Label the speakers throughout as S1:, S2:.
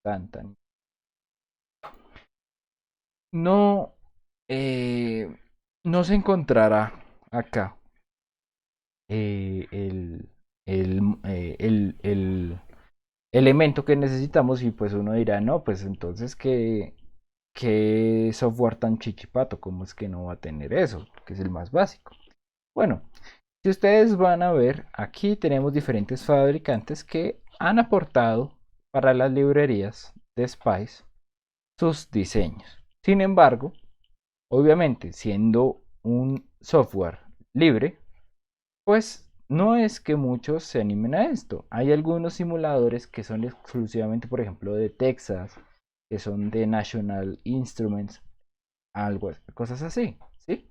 S1: tan. No, eh, no se encontrará acá el, el elemento que necesitamos y pues uno dirá, no, pues entonces qué software tan chichipato, ¿cómo es que no va a tener eso? Que es el más básico. Bueno, si ustedes van a ver, aquí tenemos diferentes fabricantes que han aportado para las librerías de Spice sus diseños. Sin embargo, obviamente, siendo un software libre, pues no es que muchos se animen a esto. Hay algunos simuladores que son exclusivamente, por ejemplo, de Texas, que son de National Instruments, algo, cosas así, ¿sí?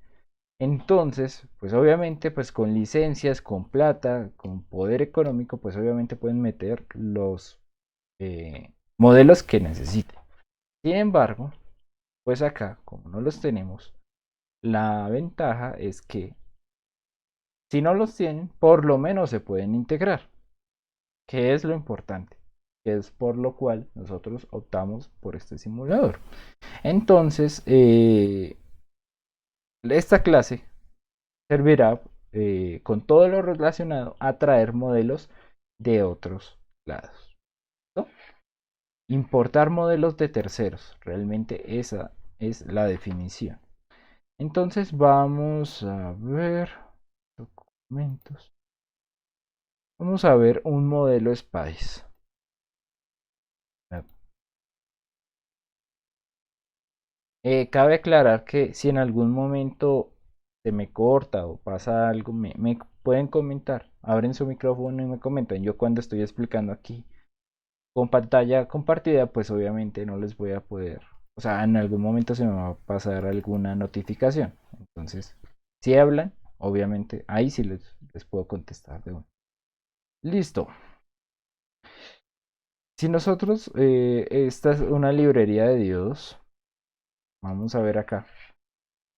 S1: Entonces, pues obviamente, pues con licencias, con plata, con poder económico, pues obviamente pueden meter los modelos que necesiten. Sin embargo, pues acá, como no los tenemos, la ventaja es que si no los tienen, por lo menos se pueden integrar, que es lo importante, que es por lo cual nosotros optamos por este simulador. Entonces, esta clase servirá con todo lo relacionado a traer modelos de otros lados, ¿no? Importar modelos de terceros, realmente esa es la definición. Entonces vamos a ver documentos. Vamos a ver un modelo Spice. Cabe aclarar que si en algún momento se me corta o pasa algo, me pueden comentar. Abren su micrófono y me comentan. Yo cuando estoy explicando aquí con pantalla compartida, pues obviamente no les voy a poder. O sea, en algún momento se me va a pasar alguna notificación. Entonces, si hablan, obviamente ahí sí les puedo contestar de uno. Listo. Si nosotros, esta es una librería de diodos, vamos a ver acá.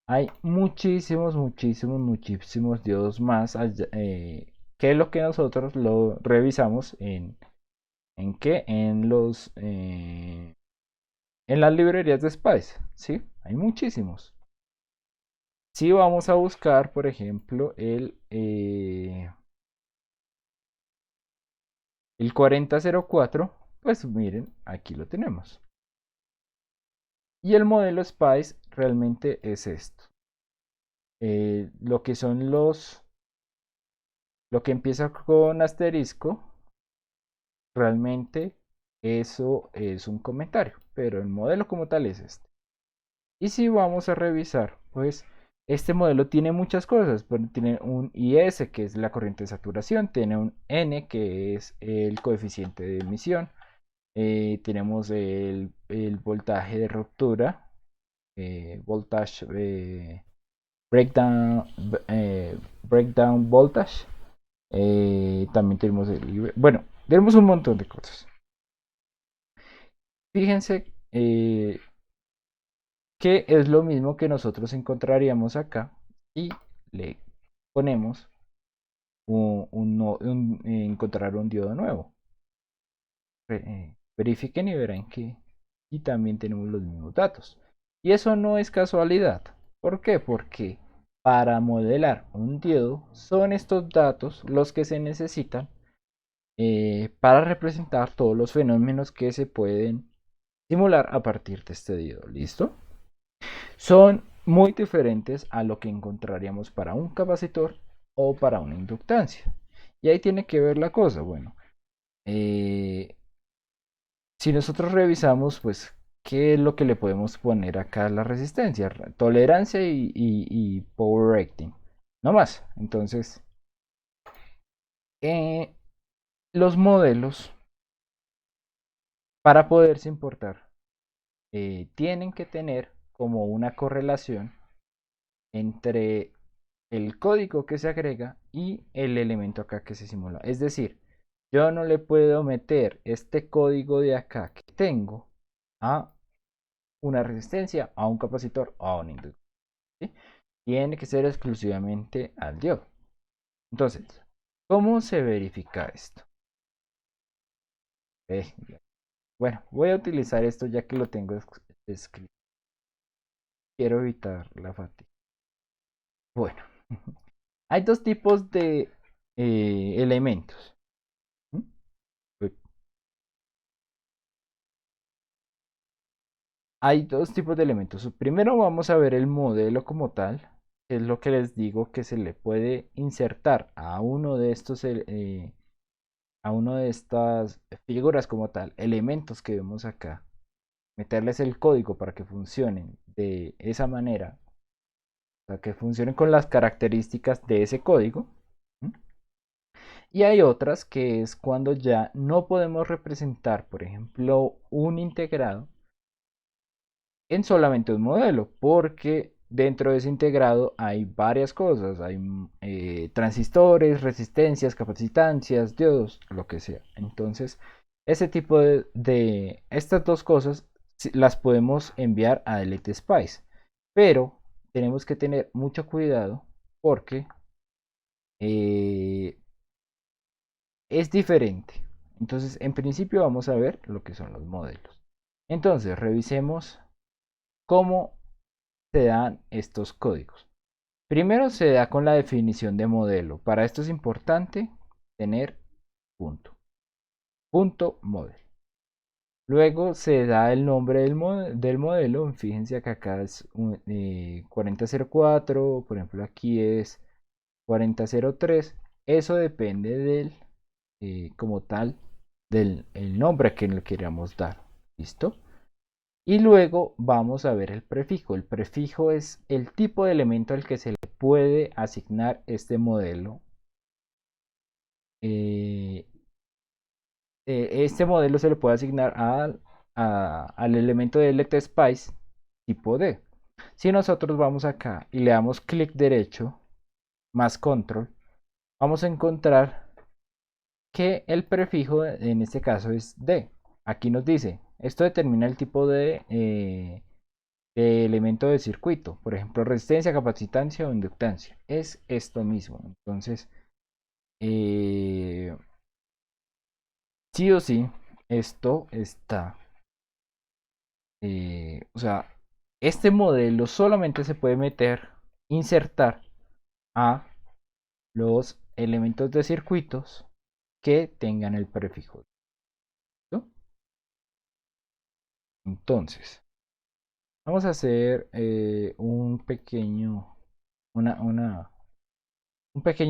S1: Hay muchísimos diodos más que lo que nosotros lo revisamos ¿en qué? En las librerías de Spice, ¿sí? Hay muchísimos. Si vamos a buscar, por ejemplo, el 4004, pues miren, aquí lo tenemos. Y el modelo Spice realmente es esto. Lo que son lo que empieza con asterisco, realmente eso es un comentario, pero el modelo como tal es este. Y si vamos a revisar, pues este modelo tiene muchas cosas. Tiene un IS, que es la corriente de saturación, tiene un N, que es el coeficiente de emisión, tenemos el voltaje de ruptura, voltage breakdown, breakdown voltage, también tenemos bueno, tenemos un montón de cosas. Fíjense que es lo mismo que nosotros encontraríamos acá y le ponemos encontrar un diodo nuevo. Verifiquen y verán que y también tenemos los mismos datos. Y eso no es casualidad. ¿Por qué? Porque para modelar un diodo son estos datos los que se necesitan para representar todos los fenómenos que se pueden simular a partir de este diodo. ¿Listo? Son muy diferentes a lo que encontraríamos para un capacitor o para una inductancia. Y ahí tiene que ver la cosa. Bueno, eh, si nosotros revisamos, pues, ¿qué es lo que le podemos poner acá a la resistencia? Tolerancia y power rating. No más. Entonces, eh, los modelos, para poderse importar, tienen que tener como una correlación entre el código que se agrega y el elemento acá que se simula. Es decir, yo no le puedo meter este código de acá que tengo a una resistencia, a un capacitor o a un inductor. ¿Sí? Tiene que ser exclusivamente al diodo. Entonces, ¿cómo se verifica esto? Bueno, voy a utilizar esto ya que lo tengo escrito. Quiero evitar la fatiga. Bueno, hay dos tipos de elementos. ¿Mm? Hay dos tipos de elementos. Primero vamos a ver el modelo como tal, que es lo que les digo que se le puede insertar a uno de estos, a uno de estas figuras como tal, elementos que vemos acá, meterles el código para que funcionen de esa manera, o sea, que funcionen con las características de ese código. ¿Mm? Y hay otras que es cuando ya no podemos representar, por ejemplo, un integrado en solamente un modelo, porque dentro de ese integrado hay varias cosas, hay transistores, resistencias, capacitancias, diodos, lo que sea. Entonces, ese tipo de estas dos cosas las podemos enviar a Delete Spice, pero tenemos que tener mucho cuidado porque eh, es diferente. Entonces, en principio vamos a ver lo que son los modelos. Entonces, revisemos cómo se dan estos códigos. Primero se da con la definición de modelo. Para esto es importante tener punto. Punto model. Luego se da el nombre del modelo. Fíjense que acá es 4004. Por ejemplo, aquí es 4003. Eso depende del, como tal, del el nombre que le queramos dar. ¿Listo? Y luego vamos a ver el prefijo. El prefijo es el tipo de elemento al que se le puede asignar este modelo. Eh, este modelo se le puede asignar al elemento de LTSpice tipo D. Si nosotros vamos acá y le damos clic derecho más control, vamos a encontrar que el prefijo en este caso es D. Aquí nos dice, esto determina el tipo de elemento de circuito, por ejemplo, resistencia, capacitancia o inductancia. Es esto mismo. Entonces, eh, sí o sí, esto está, o sea, este modelo solamente se puede meter, insertar a los elementos de circuitos que tengan el prefijo. ¿No? Entonces, vamos a hacer un pequeño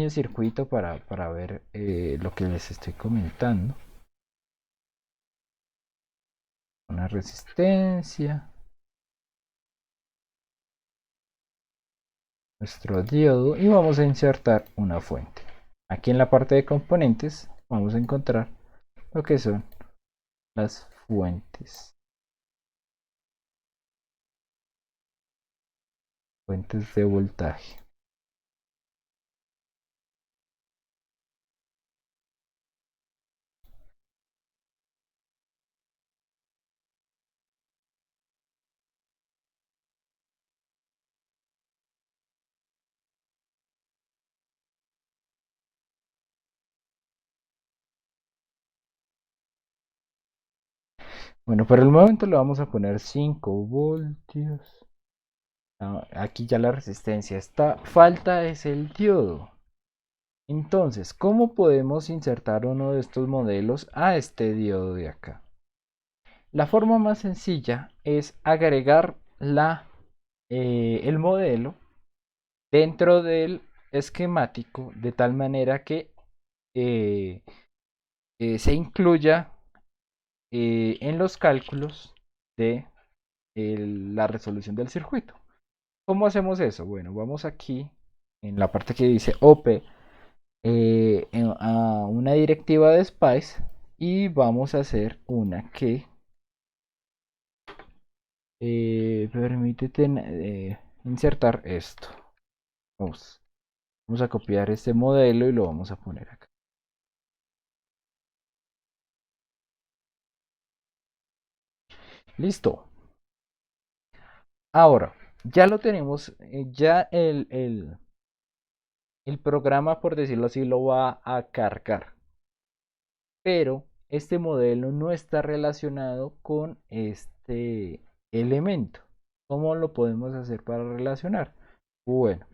S1: circuito para ver lo que les estoy comentando. Una resistencia, nuestro diodo y vamos a insertar una fuente. Aquí en la parte de componentes vamos a encontrar lo que son las fuentes de voltaje. Bueno, por el momento le vamos a poner 5 voltios. Aquí ya la resistencia está. Falta es el diodo. Entonces, ¿cómo podemos insertar uno de estos modelos a este diodo de acá? La forma más sencilla es agregar el modelo dentro del esquemático de tal manera que eh, se incluya en los cálculos de la resolución del circuito. ¿Cómo hacemos eso? Bueno, vamos aquí en la parte que dice OP a una directiva de Spice y vamos a hacer una que permite insertar esto. Vamos a copiar este modelo y lo vamos a poner acá. Listo. Ahora, ya lo tenemos, ya el programa, por decirlo así, lo va a cargar. Pero este modelo no está relacionado con este elemento. ¿Cómo lo podemos hacer para relacionar? Bueno,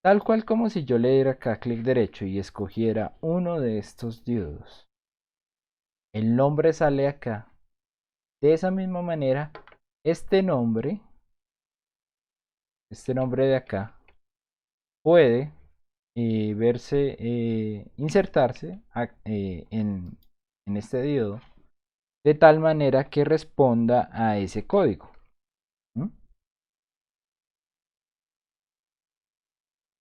S1: tal cual como si yo le diera acá clic derecho y escogiera uno de estos diodos. El nombre sale acá. De esa misma manera, este nombre de acá, puede verse, insertarse en este diodo de tal manera que responda a ese código. ¿Mm?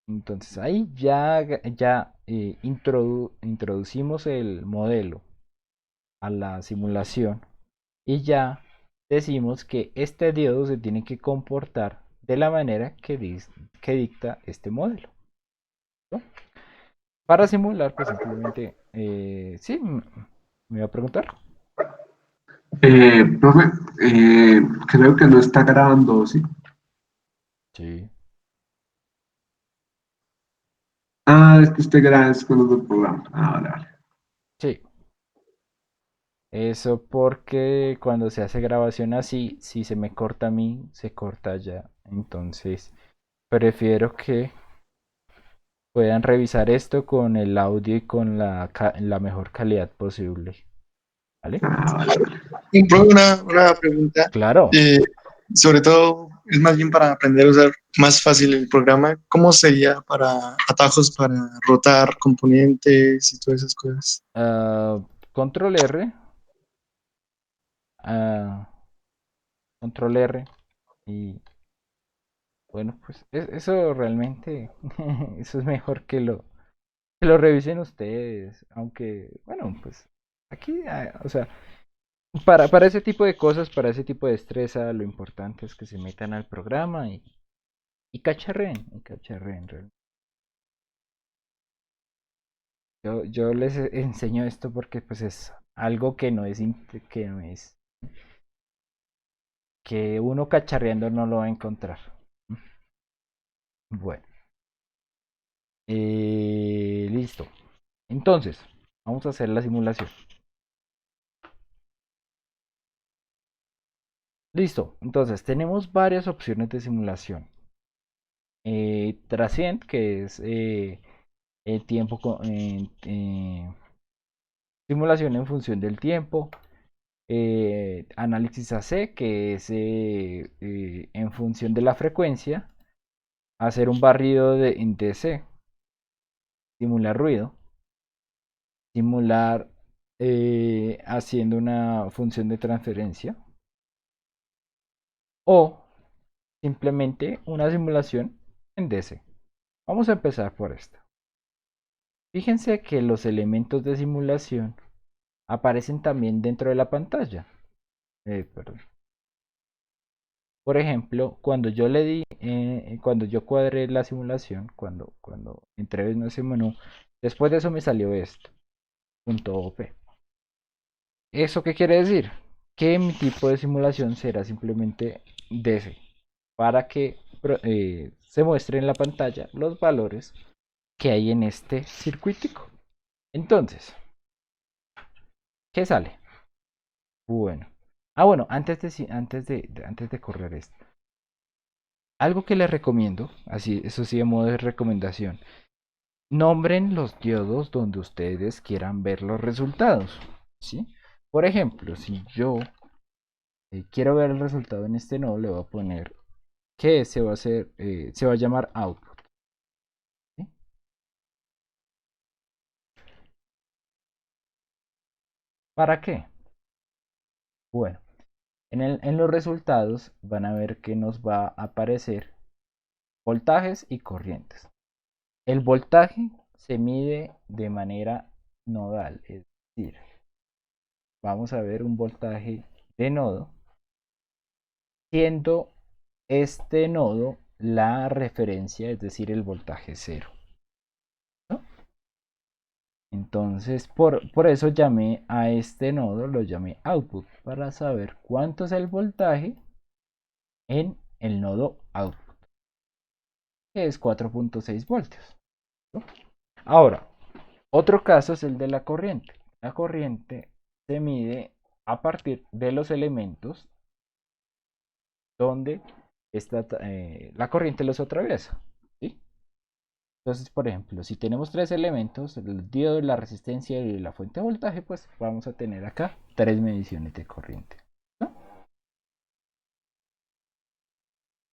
S1: Entonces ahí ya introducimos el modelo a la simulación y ya decimos que este diodo se tiene que comportar de la manera que dicta este modelo, ¿no? Para simular, pues simplemente, sí, me iba a preguntar.
S2: Profe, creo que no está grabando, ¿sí?
S1: Sí.
S2: Ah, es que usted graba es con otro programa. Ah, vale, vale.
S1: Sí, eso porque cuando se hace grabación así, si se me corta a mí, se corta ya. Entonces, prefiero que puedan revisar esto con el audio y con la mejor calidad posible. ¿Vale?
S2: Ah, vale, vale.
S3: Y profe, una pregunta,
S1: Claro.
S3: eh, sobre todo es más bien para aprender a usar más fácil el programa. ¿Cómo sería para atajos para rotar componentes y todas esas cosas?
S1: ah, control R. ah, control R. Y bueno, pues eso realmente, eso es mejor que lo revisen ustedes. Aunque, bueno, pues aquí, o sea, para ese tipo de cosas, para ese tipo de destreza, lo importante es que se metan al programa y cacharren realmente. Yo les enseño esto porque pues es algo que uno cacharreando no lo va a encontrar. Bueno, listo. Entonces, vamos a hacer la simulación. Listo. Entonces, tenemos varias opciones de simulación. Transient, que es el tiempo, simulación en función del tiempo. Análisis AC, que es en función de la frecuencia. Hacer un barrido en DC. Simular ruido. Simular haciendo una función de transferencia. O simplemente una simulación en DC. Vamos a empezar por esto. Fíjense que los elementos de simulación aparecen también dentro de la pantalla. Perdón. Por ejemplo, cuando yo le di, cuando yo cuadré la simulación, cuando entré en ese menú, después de eso me salió esto, punto .op. ¿Eso qué quiere decir? Que mi tipo de simulación será simplemente DC, para que se muestre en la pantalla los valores que hay en este circuitico. Entonces, ¿qué sale? Bueno. Bueno, antes de correr esto. Algo que les recomiendo, así, eso sí, de modo de recomendación. Nombren los diodos donde ustedes quieran ver los resultados. ¿Sí? Por ejemplo, si yo quiero ver el resultado en este nodo, le voy a poner que se va a hacer, se va a llamar output. ¿Sí? ¿Para qué? Bueno, en los resultados van a ver que nos va a aparecer voltajes y corrientes. El voltaje se mide de manera nodal, es decir, vamos a ver un voltaje de nodo, siendo este nodo la referencia, es decir, el voltaje cero, ¿no? Entonces, por eso llamé a este nodo, lo llamé output, para saber cuánto es el voltaje en el nodo output, que es 4.6 voltios, ¿no? Ahora, otro caso es el de la corriente. La corriente se mide a partir de los elementos donde la corriente los atraviesa, ¿sí? Entonces, por ejemplo, si tenemos tres elementos, el diodo, la resistencia y la fuente de voltaje, pues vamos a tener acá tres mediciones de corriente, ¿no?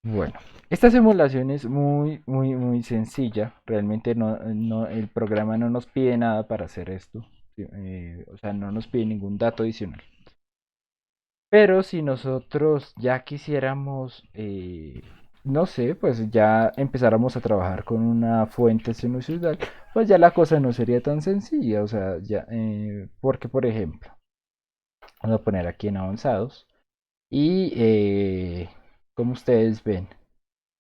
S1: Bueno, esta simulación es muy sencilla. Realmente el programa no nos pide nada para hacer esto. O sea, no nos pide ningún dato adicional. Pero si nosotros ya quisiéramos, no sé, pues ya empezáramos a trabajar con una fuente sinusoidal, pues ya la cosa no sería tan sencilla. O sea, ya, porque por ejemplo, vamos a poner aquí en avanzados y como ustedes ven,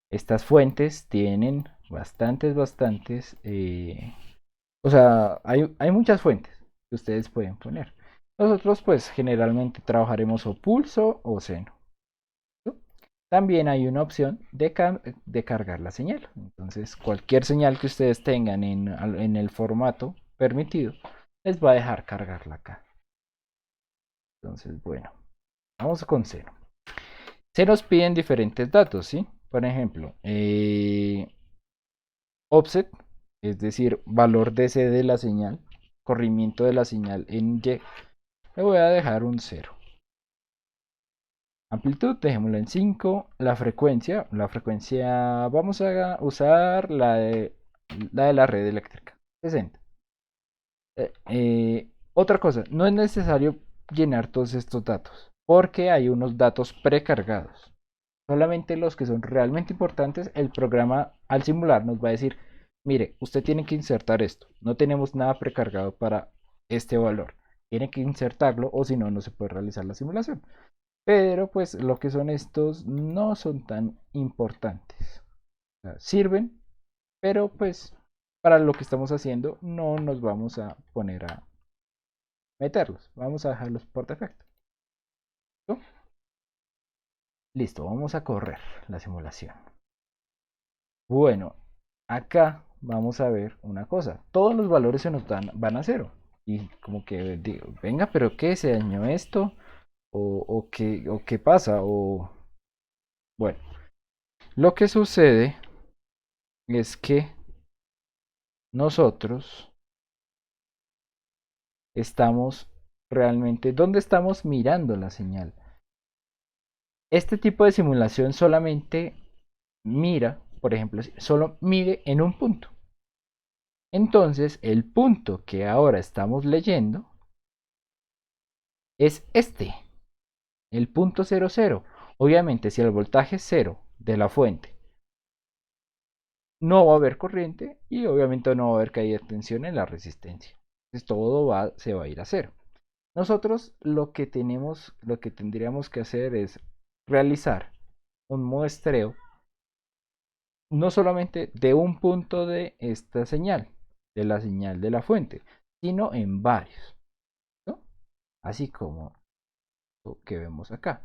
S1: estas fuentes tienen bastantes, o sea, hay muchas fuentes que ustedes pueden poner. Nosotros pues generalmente trabajaremos o pulso o seno, ¿no? También hay una opción de cargar la señal. Entonces cualquier señal que ustedes tengan en el formato permitido les va a dejar cargarla acá. Entonces bueno, vamos con seno. Se nos piden diferentes datos, ¿sí? Por ejemplo, offset, es decir, valor DC de la señal, corrimiento de la señal en Y, le voy a dejar un 0. Amplitud, dejémoslo en 5. La frecuencia vamos a usar la de la red eléctrica, 60. Otra cosa, no es necesario llenar todos estos datos, porque hay unos datos precargados. Solamente los que son realmente importantes, el programa al simular nos va a decir, mire, usted tiene que insertar esto. No tenemos nada precargado para este valor. Tiene que insertarlo o si no, no se puede realizar la simulación. Pero pues lo que son estos no son tan importantes. O sea, sirven, pero pues para lo que estamos haciendo no nos vamos a poner a meterlos. Vamos a dejarlos por defecto. ¿No? Listo, vamos a correr la simulación. Bueno, acá vamos a ver una cosa. Todos los valores se nos van a cero. Y como que digo, venga, pero ¿qué? ¿Se dañó esto? ¿O qué pasa? O bueno, lo que sucede es que nosotros estamos realmente, ¿dónde estamos mirando la señal? Este tipo de simulación solamente mira, por ejemplo, solo mide en un punto. Entonces, el punto que ahora estamos leyendo es este, el punto 00. Obviamente, si el voltaje es 0 de la fuente, no va a haber corriente y obviamente no va a haber caída de tensión en la resistencia. Entonces, todo se va a ir a cero. Nosotros lo que tendríamos que hacer es realizar un muestreo no solamente de un punto de esta señal, de la señal de la fuente, sino en varios, ¿no? Así como lo que vemos acá.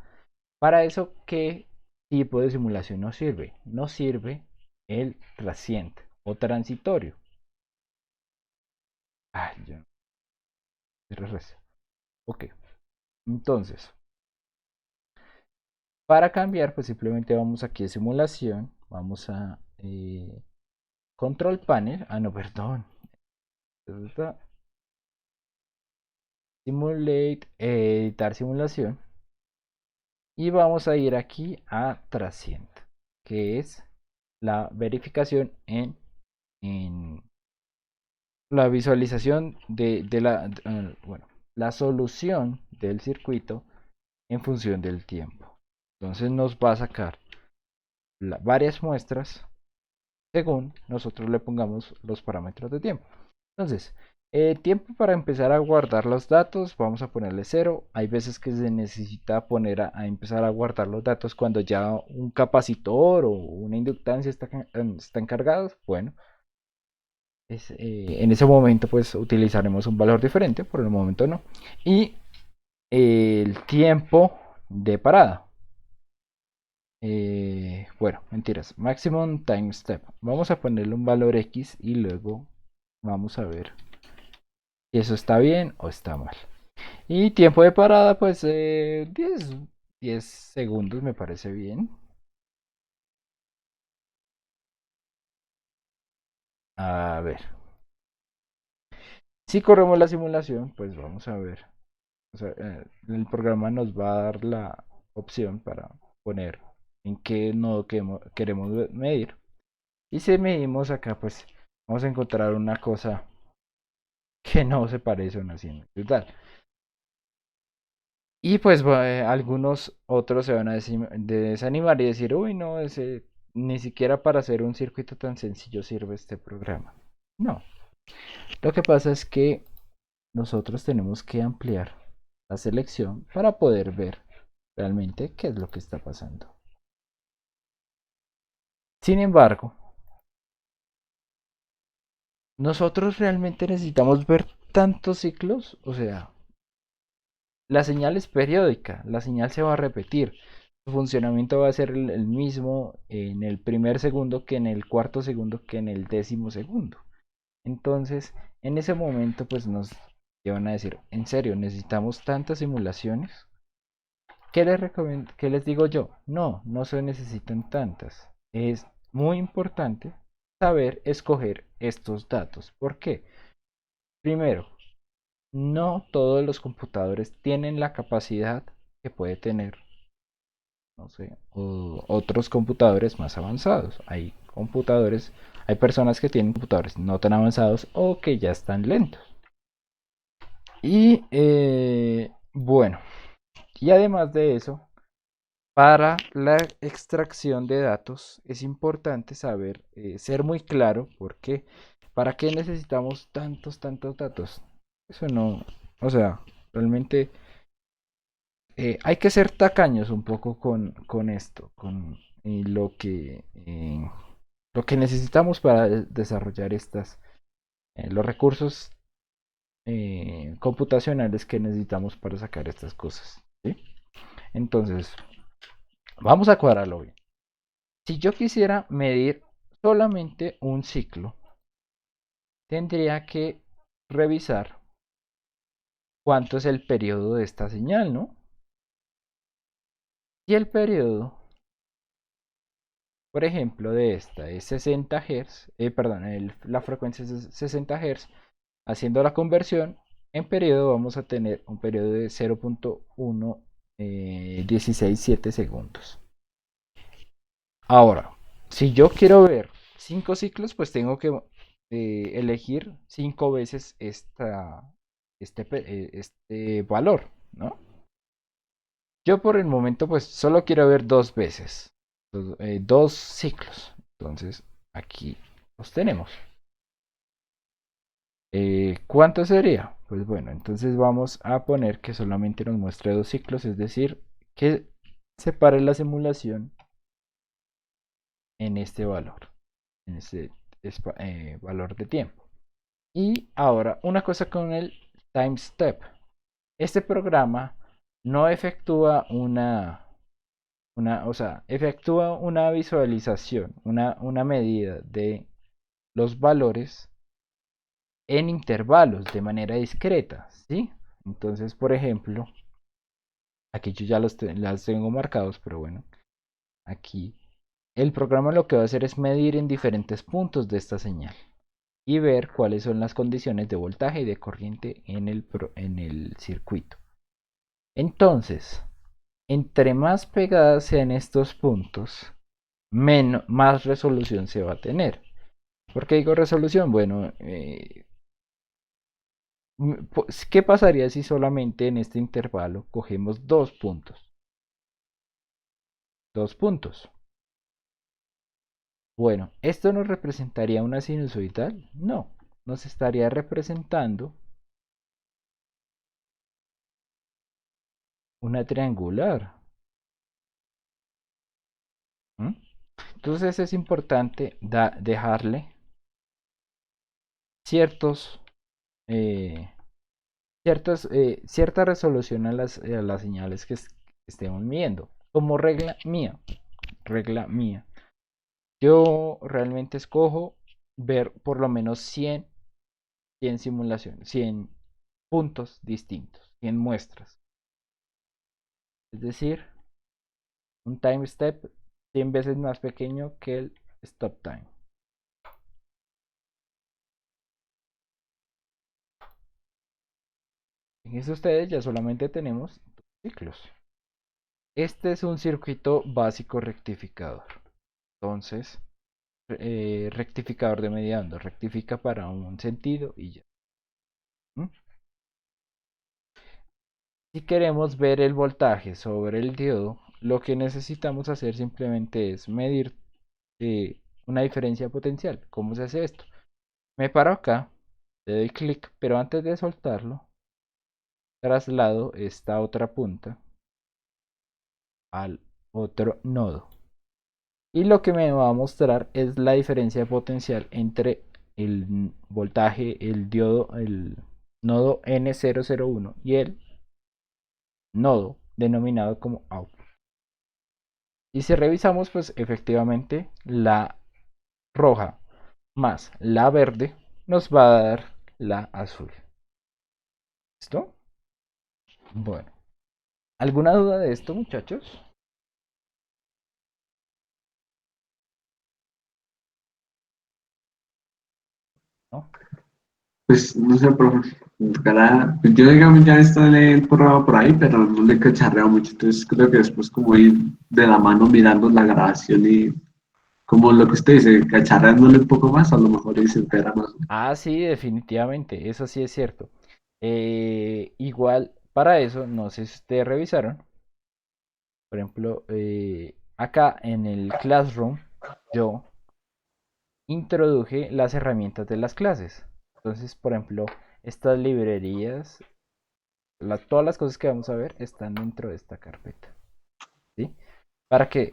S1: Para eso, ¿qué tipo de simulación nos sirve? Nos sirve el trasciente o transitorio. Ay, yo RS. Ok, entonces, para cambiar, pues simplemente vamos aquí a simulación, vamos a control panel, no, perdón, simulate, editar simulación, y vamos a ir aquí a trasciende, que es la verificación en la visualización bueno, la solución del circuito en función del tiempo. Entonces nos va a sacar varias muestras según nosotros le pongamos los parámetros de tiempo. Entonces, tiempo para empezar a guardar los datos, vamos a ponerle 0. Hay veces que se necesita poner a empezar a guardar los datos cuando ya un capacitor o una inductancia están cargados. Bueno, en ese momento pues utilizaremos un valor diferente, por el momento no. Y el tiempo de parada. Bueno, mentiras. Maximum time step. Vamos a ponerle un valor X y luego vamos a ver si eso está bien o está mal. Y tiempo de parada, pues 10 segundos me parece bien. A ver. Si corremos la simulación, pues vamos a ver. O sea, el programa nos va a dar la opción para poner en qué nodo queremos medir. Y si medimos acá, pues vamos a encontrar una cosa que no se parece a una sinusoidal. Y pues algunos otros se van a desanimar y decir, uy, no, ni siquiera para hacer un circuito tan sencillo sirve este programa. No, lo que pasa es que nosotros tenemos que ampliar la selección para poder ver realmente qué es lo que está pasando. Sin embargo, nosotros realmente necesitamos ver tantos ciclos, o sea, la señal es periódica, la señal se va a repetir. Su funcionamiento va a ser el mismo en el primer segundo que en el cuarto segundo que en el décimo segundo. Entonces, en ese momento, pues nos llevan a decir, en serio, necesitamos tantas simulaciones. ¿Qué les digo yo? No, no se necesitan tantas. Es muy importante saber escoger estos datos. ¿Por qué? Primero, no todos los computadores tienen la capacidad que puede tener, no sé, otros computadores más avanzados. Hay personas que tienen computadores no tan avanzados o que ya están lentos. Y bueno, y además de eso, para la extracción de datos es importante saber, ser muy claro, porque ¿para qué necesitamos tantos datos? Eso no, o sea, realmente hay que ser tacaños un poco con esto, con lo que necesitamos para desarrollar los recursos computacionales que necesitamos para sacar estas cosas. ¿Sí? Entonces, vamos a cuadrarlo bien. Si yo quisiera medir solamente un ciclo, tendría que revisar cuánto es el periodo de esta señal, ¿no? Y el periodo, por ejemplo, de esta es 60 Hz, perdón, la frecuencia es 60 Hz. Haciendo la conversión, en periodo vamos a tener un periodo de 0.1167 segundos. Ahora, si yo quiero ver 5 ciclos, pues tengo que elegir 5 veces este valor, ¿no? Yo por el momento pues solo quiero ver 2 veces, 2 ciclos. Entonces aquí los tenemos. ¿Cuánto sería? Pues bueno, entonces vamos a poner que solamente nos muestre 2 ciclos, es decir, que separe la simulación en este valor, en este valor de tiempo. Y ahora, una cosa con el time step. Este programa no efectúa o sea, efectúa una visualización, una medida de los valores en intervalos de manera discreta, ¿sí? Entonces, por ejemplo, aquí yo ya las tengo marcados, pero bueno, aquí el programa lo que va a hacer es medir en diferentes puntos de esta señal y ver cuáles son las condiciones de voltaje y de corriente en el circuito. Entonces, entre más pegadas sean estos puntos, más resolución se va a tener. ¿Por qué digo resolución? Bueno, pues, ¿qué pasaría si solamente en este intervalo cogemos 2 puntos? 2 puntos. Bueno, ¿esto nos representaría una sinusoidal? No, nos estaría representando una triangular. ¿Mm? Entonces es importante dejarle ciertos, eh, cierta resolución a las señales que estemos midiendo. Como regla mía. Yo realmente escojo ver por lo menos 100 simulaciones, 100 puntos distintos, 100 muestras. Es decir, un time step 100 veces más pequeño que el stop time. Fíjense ustedes, ya solamente tenemos 2 ciclos. Este es un circuito básico rectificador. Entonces, rectificador de mediando, rectifica para un sentido y ya. ¿Mm? Si queremos ver el voltaje sobre el diodo, lo que necesitamos hacer simplemente es medir una diferencia potencial. ¿Cómo se hace esto? Me paro acá, le doy clic, pero antes de soltarlo, traslado esta otra punta al otro nodo. Y lo que me va a mostrar es la diferencia potencial entre el voltaje, el diodo, el nodo N001 y el nodo denominado como output. Y si revisamos, pues efectivamente la roja más la verde nos va a dar la azul. ¿Listo? Bueno, ¿alguna duda de esto, muchachos? ¿No?
S2: Pues no sé, profe. Pues yo digamos ya está el programa por ahí, pero no le he cacharreado mucho. Entonces creo que después como ir de la mano mirando la grabación y como lo que usted dice, cacharreándole un poco más, a lo mejor y se entera más.
S1: Ah, sí, definitivamente, eso sí es cierto. Igual, para eso, no sé si ustedes revisaron, por ejemplo, acá en el Classroom, yo introduje las herramientas de las clases. Entonces, por ejemplo, estas librerías, todas las cosas que vamos a ver están dentro de esta carpeta, ¿sí? Para que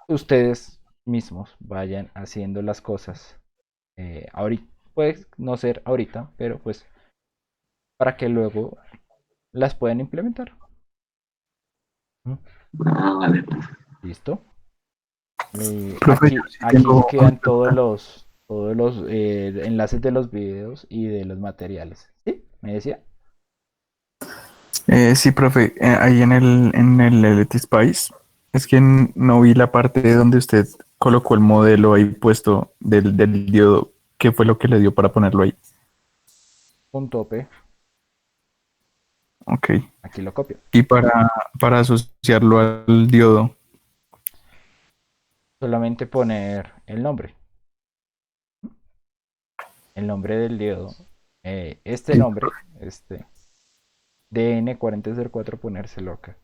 S1: ustedes mismos vayan haciendo las cosas ahorita. Puede no ser ahorita, pero pues para que luego las puedan implementar. ¿Mm?
S2: Ah, vale.
S1: ¿Listo?
S4: Profe, yo sí
S1: Aquí
S4: tengo una
S1: quedan
S4: pregunta.
S1: todos los enlaces de los videos y de los materiales. ¿Sí? ¿Me decía?
S4: Sí, profe, ahí en el LT Spice, es que no vi la parte donde usted colocó el modelo ahí puesto del diodo. ¿Qué fue lo que le dio para ponerlo ahí?
S1: Un tope.
S4: Ok.
S1: Aquí lo copio.
S4: Y para asociarlo al diodo.
S1: Solamente poner el nombre del diodo. Este
S4: Sí,
S1: nombre, este DN4004, ponérselo acá.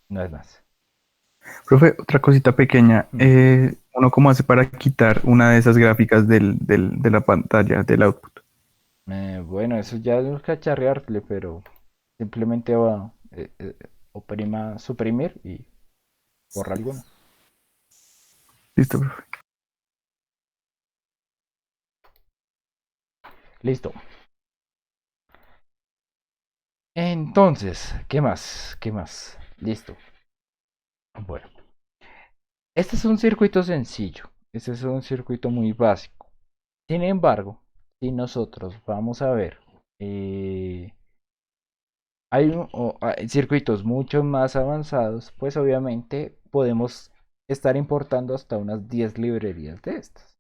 S1: No es más.
S4: profe, otra cosita pequeña.
S1: Mm.
S4: ¿Uno cómo hace para quitar una de esas gráficas de la pantalla, del output?
S1: Bueno, eso ya es cacharrearle, pero simplemente va oprima suprimir y borra alguno.
S4: Listo, profe.
S1: Listo. Entonces, ¿qué más? ¿Qué más? Listo. Bueno, este es un circuito sencillo. Este es un circuito muy básico. Sin embargo, si nosotros vamos a ver, eh, hay circuitos mucho más avanzados, pues obviamente podemos estar importando hasta unas 10 librerías de estas.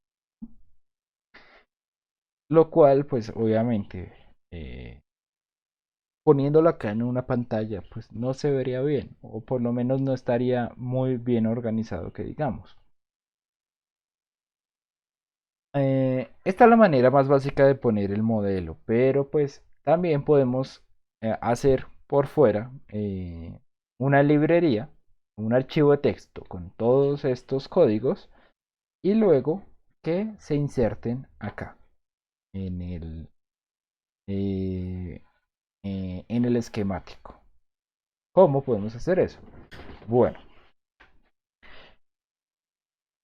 S1: Lo cual, pues obviamente, eh, poniéndolo acá en una pantalla, pues no se vería bien, o por lo menos no estaría muy bien organizado, que digamos. Esta es la manera más básica de poner el modelo, pero pues también podemos hacer por fuera una librería, un archivo de texto con todos estos códigos y luego que se inserten acá en eh, en el esquemático. ¿Cómo podemos hacer eso? Bueno,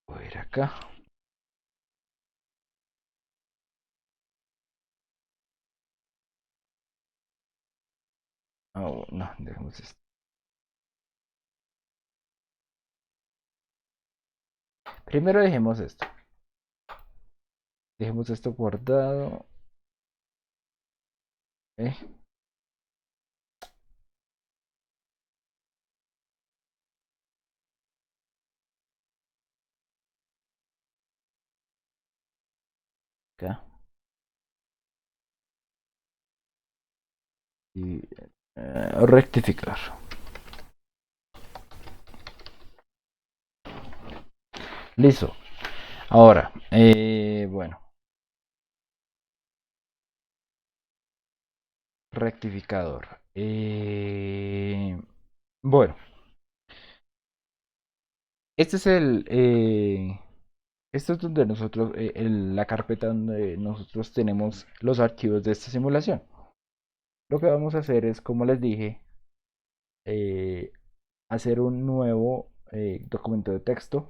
S1: voy a ir acá. Oh, no, dejemos esto. Primero dejemos esto. Dejemos esto guardado. Acá. Y rectificar. Listo. Ahora, bueno, rectificador. Bueno, este es esto es donde nosotros, la carpeta donde nosotros tenemos los archivos de esta simulación. Lo que vamos a hacer es, como les dije, eh, hacer un nuevo documento de texto.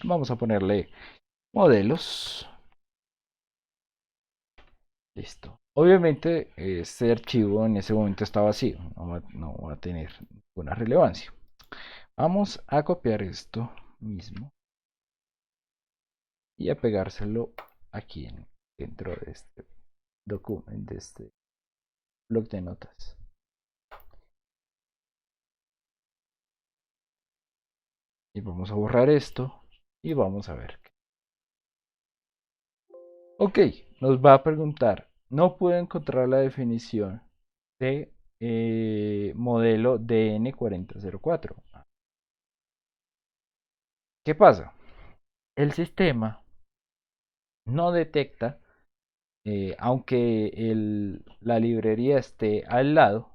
S1: Vamos a ponerle modelos. Listo. Obviamente este archivo en ese momento está vacío, no va a tener ninguna relevancia. Vamos a copiar esto mismo y a pegárselo aquí dentro de este documento, de este bloc de notas. Y vamos a borrar esto y vamos a ver. Ok, nos va a preguntar, no puedo encontrar la definición de modelo DN4004. ¿Qué pasa? El sistema no detecta, aunque la librería esté al lado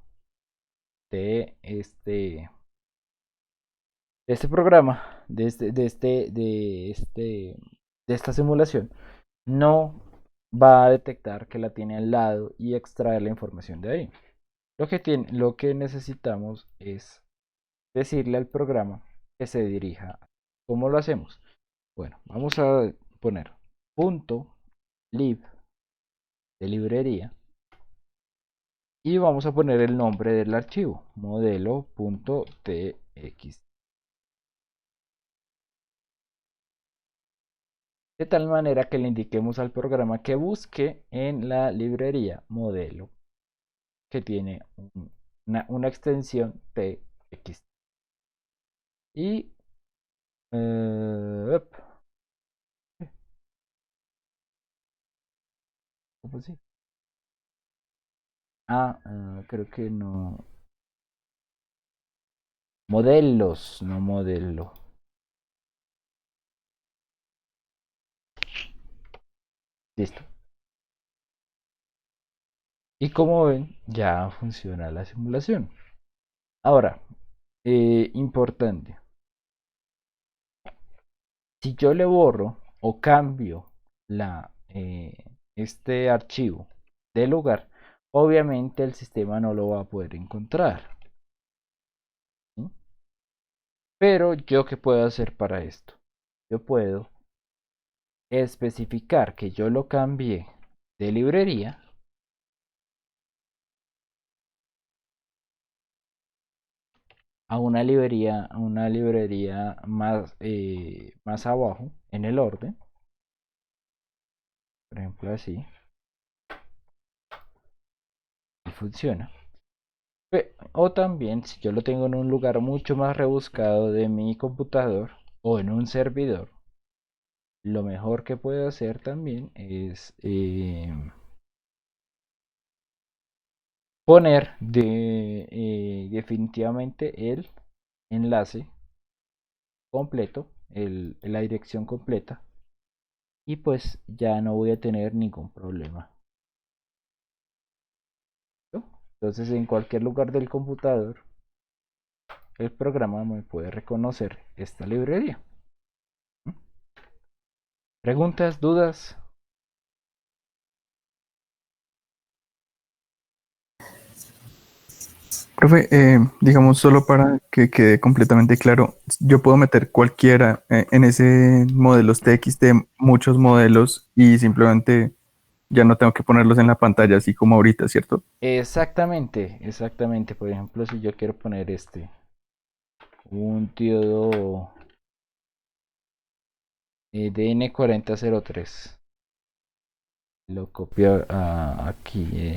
S1: de este programa, de esta simulación, no va a detectar que la tiene al lado y extraer la información de ahí. Lo que necesitamos es decirle al programa que se dirija. ¿Cómo lo hacemos? Bueno, vamos a poner punto lib de librería y vamos a poner el nombre del archivo, modelo.txt. De tal manera que le indiquemos al programa que busque en la librería modelo que tiene una extensión txt. Y up. ¿Cómo así? Creo que no. Modelos, no modelo. Listo. Y como ven, ya funciona la simulación. Ahora, importante. Si yo le borro o cambio este archivo de lugar, obviamente el sistema no lo va a poder encontrar. ¿Sí? Pero yo, ¿qué puedo hacer para esto? Yo puedo especificar que yo lo cambié de librería a una librería más abajo en el orden. Por ejemplo, así. Y funciona. O también, si yo lo tengo en un lugar mucho más rebuscado de mi computador o en un servidor, lo mejor que puedo hacer también es poner definitivamente el enlace completo, la dirección completa, y pues ya no voy a tener ningún problema. ¿No? Entonces, en cualquier lugar del computador, el programa me puede reconocer esta librería. ¿Preguntas, dudas?
S4: Profe, digamos, solo para que quede completamente claro, yo puedo meter cualquiera en ese modelos TXT, muchos modelos, y simplemente ya no tengo que ponerlos en la pantalla así como ahorita, ¿cierto?
S1: Exactamente, exactamente. Por ejemplo, si yo quiero poner un diodo DN4003, lo copio aquí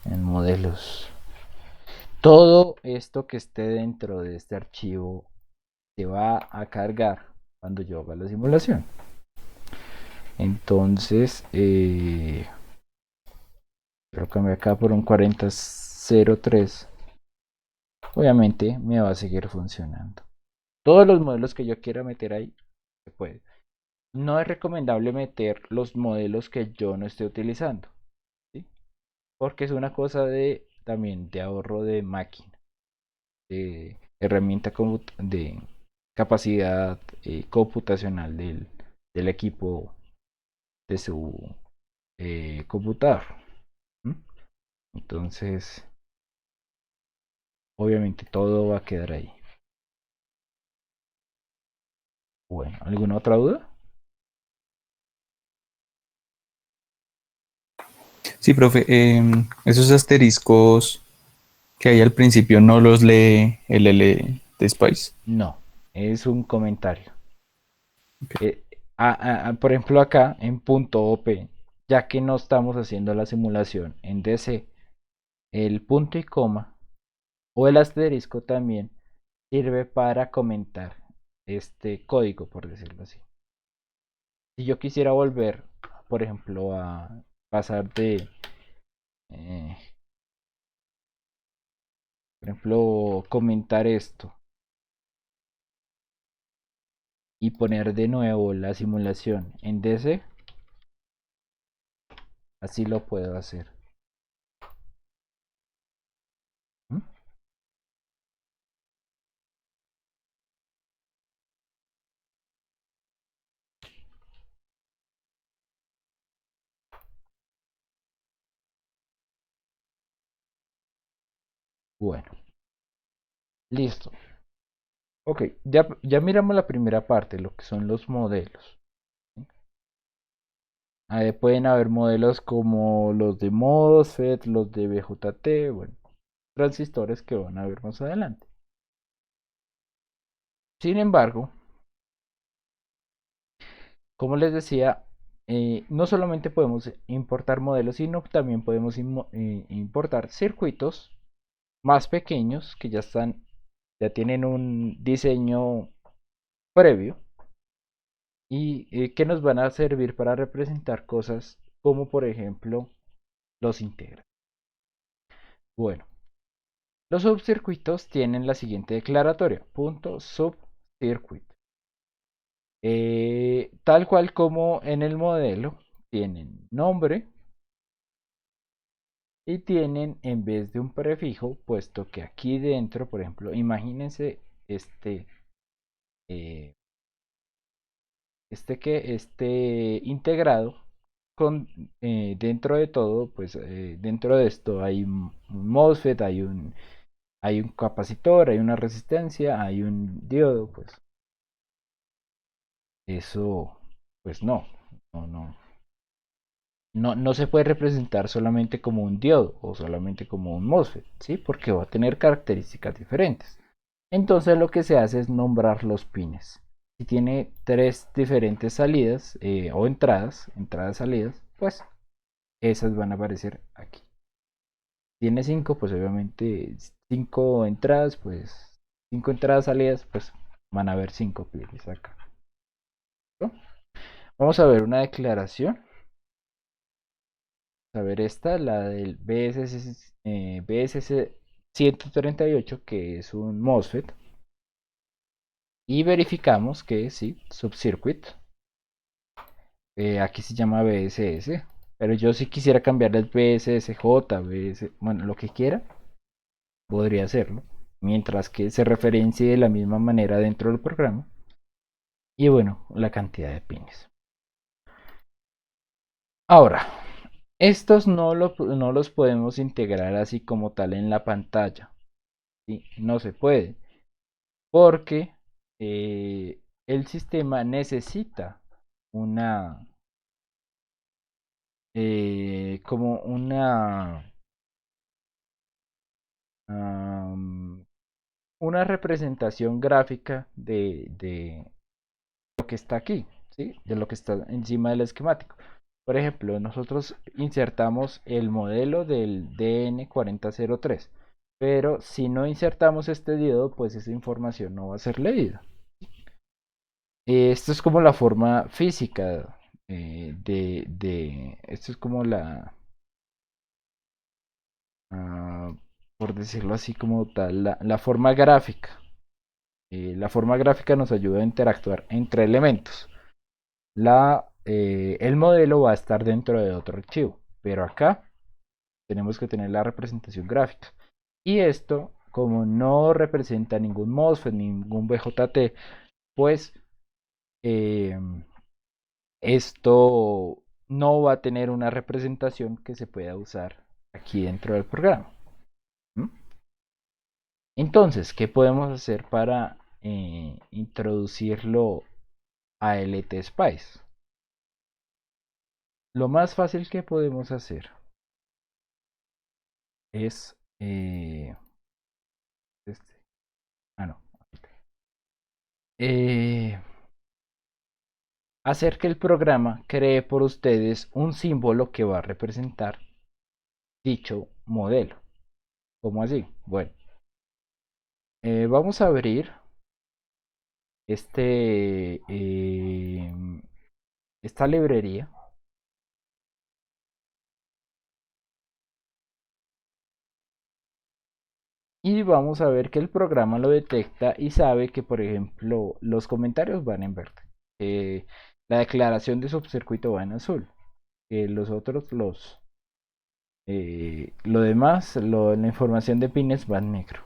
S1: en modelos. Todo esto que esté dentro de este archivo se va a cargar cuando yo haga la simulación. Entonces, lo cambié acá por un 4003. Obviamente me va a seguir funcionando. Todos los modelos que yo quiera meter ahí, se puede. No es recomendable meter los modelos que yo no esté utilizando, ¿sí? Porque es una cosa de también de ahorro de máquina, de herramienta de capacidad computacional del equipo de su computador. ¿Mm? Entonces, obviamente todo va a quedar ahí. Bueno, ¿alguna otra duda?
S4: Sí, profe, esos asteriscos que hay al principio no los lee el L de Spice.
S1: No, es un comentario.
S4: Ok.
S1: Por ejemplo, acá en punto .op, ya que no estamos haciendo la simulación en DC, el punto y coma o el asterisco también sirve para comentar este código, por decirlo así. Si yo quisiera volver, por ejemplo, a pasar de, eh, por ejemplo, comentar esto y poner de nuevo la simulación en DC, así lo puedo hacer. ¿Mm? Bueno, listo. Ok, ya miramos la primera parte, lo que son los modelos. Ahí pueden haber modelos como los de MOSFET, los de BJT, bueno, transistores que van a ver más adelante. Sin embargo, como les decía, no solamente podemos importar modelos, sino también podemos importar circuitos más pequeños que ya tienen un diseño previo y que nos van a servir para representar cosas como por ejemplo los integros. Bueno, los subcircuitos tienen la siguiente declaratoria, punto subcircuit. Tal cual como en el modelo, tienen nombre y tienen en vez de un prefijo, puesto que aquí dentro, por ejemplo, imagínense eh, este integrado con dentro de todo, pues dentro de esto hay un MOSFET, hay un capacitor, hay una resistencia, hay un diodo, pues eso, pues no, no se puede representar solamente como un diodo o solamente como un MOSFET, ¿sí? Porque va a tener características diferentes. Entonces lo que se hace es nombrar los pines. Si tiene tres diferentes salidas o entradas, salidas, pues esas van a aparecer aquí. Tiene cinco, pues obviamente cinco entradas, pues cinco entradas, salidas, pues van a haber cinco pines acá. ¿No? Vamos a ver una declaración. A ver esta, la del BSC 138, que es un MOSFET. Y verificamos que sí, subcircuit. Aquí se llama BSS. Pero yo si quisiera cambiar el BSSJ, bueno, lo que quiera, podría hacerlo. Mientras que se referencie de la misma manera dentro del programa. Y bueno, la cantidad de pines. Ahora, estos no los podemos integrar así como tal en la pantalla. ¿Sí? No se puede. Porque el sistema necesita una como am, una representación gráfica de lo que está aquí, ¿sí? De lo que está encima del esquemático. Por ejemplo, nosotros insertamos el modelo del DN4003, pero si no insertamos este diodo, pues esa información no va a ser leída. Esto es como la forma física esto es como ah, por decirlo así como tal, la forma gráfica. La forma gráfica nos ayuda a interactuar entre elementos. El modelo va a estar dentro de otro archivo, pero acá tenemos que tener la representación gráfica. Y esto, como no representa ningún MOSFET, ningún BJT, pues eh, esto no va a tener una representación que se pueda usar aquí dentro del programa. ¿Mm? Entonces, ¿qué podemos hacer para introducirlo a LT Spice? Lo más fácil que podemos hacer es este, no, eh, hacer que el programa cree por ustedes un símbolo que va a representar dicho modelo. ¿Cómo así? Bueno, vamos a abrir esta librería. Y vamos a ver que el programa lo detecta y sabe que, por ejemplo, los comentarios van en verde. La declaración de subcircuito va en azul. Los otros, lo demás, la información de pines va en negro.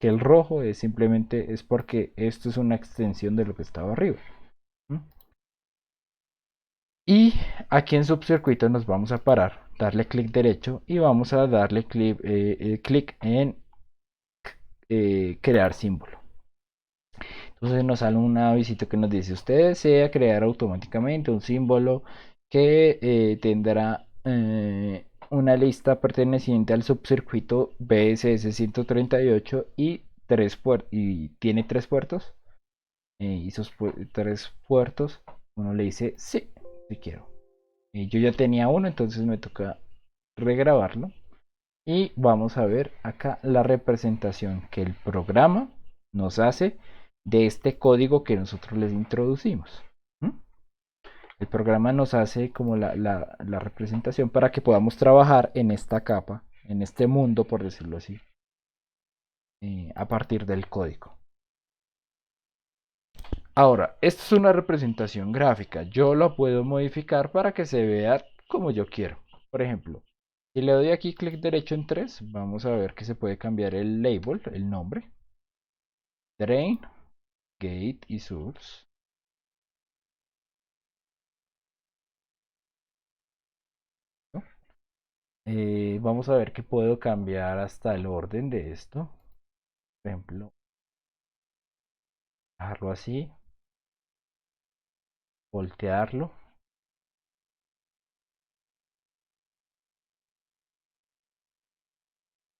S1: Que el rojo es simplemente es porque esto es una extensión de lo que estaba arriba. ¿Mm? Y aquí en subcircuito nos vamos a parar, darle clic derecho y vamos a darle clic en crear símbolo. Entonces nos sale un avisito que nos dice: usted desea crear automáticamente un símbolo que tendrá una lista perteneciente al subcircuito BSS 138 y tiene tres puertos. Y sus tres puertos, uno le dice sí, si quiero. Yo ya tenía uno, entonces me toca regrabarlo. Y vamos a ver acá la representación que el programa nos hace de este código que nosotros les introducimos. ¿Mm? El programa nos hace como la representación para que podamos trabajar en esta capa, en este mundo, por decirlo así, a partir del código. Ahora, esto es una representación gráfica. Yo lo puedo modificar para que se vea como yo quiero. Por ejemplo, si le doy aquí clic derecho en 3, vamos a ver que se puede cambiar el label, el nombre. Drain, Gate y Source. ¿No? Vamos a ver que puedo cambiar hasta el orden de esto. Por ejemplo, dejarlo así, voltearlo,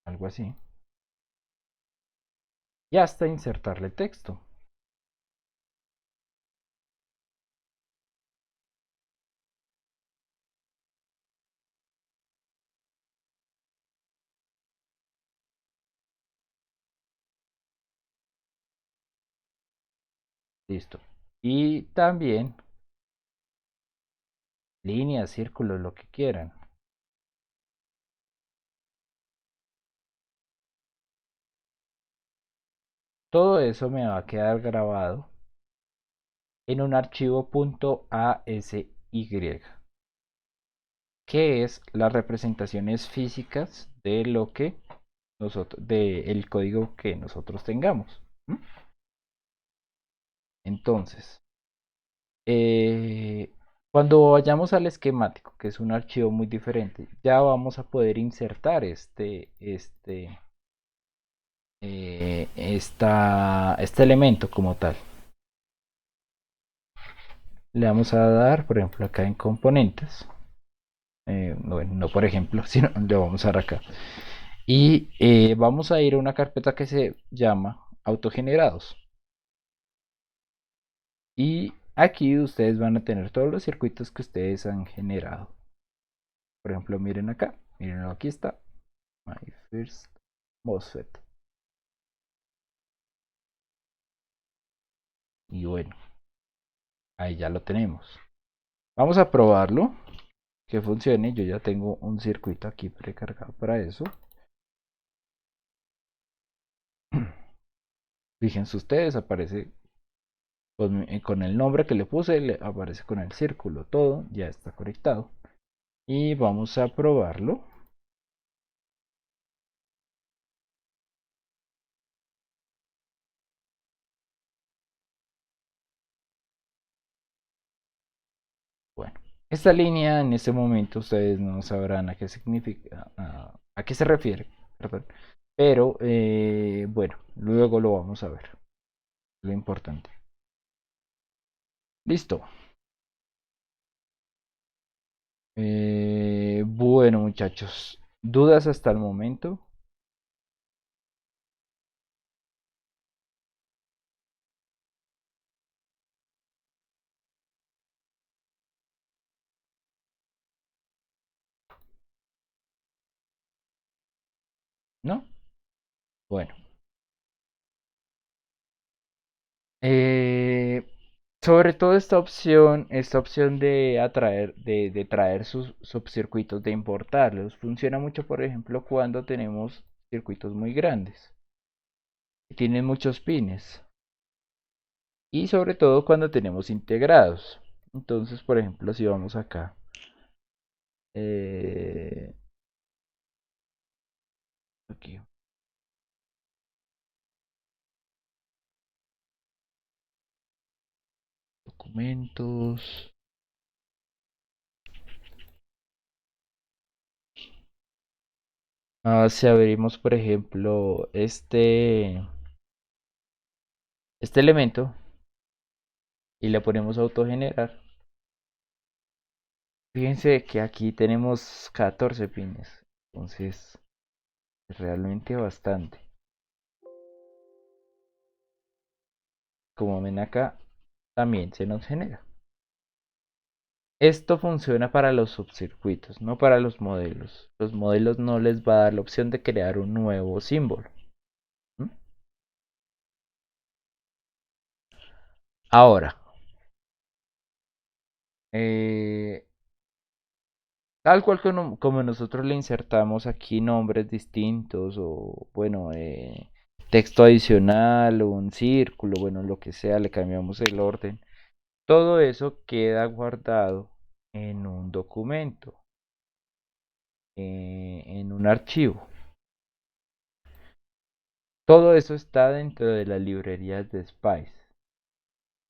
S1: algo así. Y hasta insertarle texto. Listo. Y también líneas, círculos, lo que quieran. Todo eso me va a quedar grabado en un archivo .asy, que es las representaciones físicas de lo que del código que nosotros tengamos. ¿Mm? Entonces, cuando vayamos al esquemático, que es un archivo muy diferente, ya vamos a poder insertar este elemento como tal. Le vamos a dar, por ejemplo, acá en componentes. No por ejemplo, sino le vamos a dar acá. Y vamos a ir a una carpeta que se llama autogenerados. Y aquí ustedes van a tener todos los circuitos que ustedes han generado. Por ejemplo, miren acá. Miren, aquí está. My first MOSFET. Y bueno, ahí ya lo tenemos. Vamos a probarlo, que funcione. Yo ya tengo un circuito aquí precargado para eso. Fíjense ustedes, aparece con el nombre que le puse, le aparece con el círculo, todo ya está conectado. Y vamos a probarlo. Bueno, esta línea en este momento ustedes no sabrán a qué significa, a qué se refiere, perdón. Pero bueno, luego lo vamos a ver. Lo importante. Listo. Bueno, muchachos, ¿dudas hasta el momento? ¿No? Bueno. Eh, Sobre todo esta opción de atraer, de traer sus subcircuitos, de importarlos, funciona mucho, por ejemplo, cuando tenemos circuitos muy grandes, que tienen muchos pines, y sobre todo cuando tenemos integrados. Entonces, por ejemplo, si vamos acá, eh, aquí, documentos, si abrimos, por ejemplo, este elemento y le ponemos autogenerar. Fíjense que aquí tenemos 14 pines, entonces es realmente bastante. Como ven acá, también se nos genera. Esto funciona para los subcircuitos, no para los modelos. Los modelos no les va a dar la opción de crear un nuevo símbolo. ¿Mm? Ahora, eh, tal cual como nosotros le insertamos aquí nombres distintos o, bueno, texto adicional o un círculo, bueno, lo que sea, le cambiamos el orden. Todo eso queda guardado en un documento, en un archivo. Todo eso está dentro de las librerías de Spice.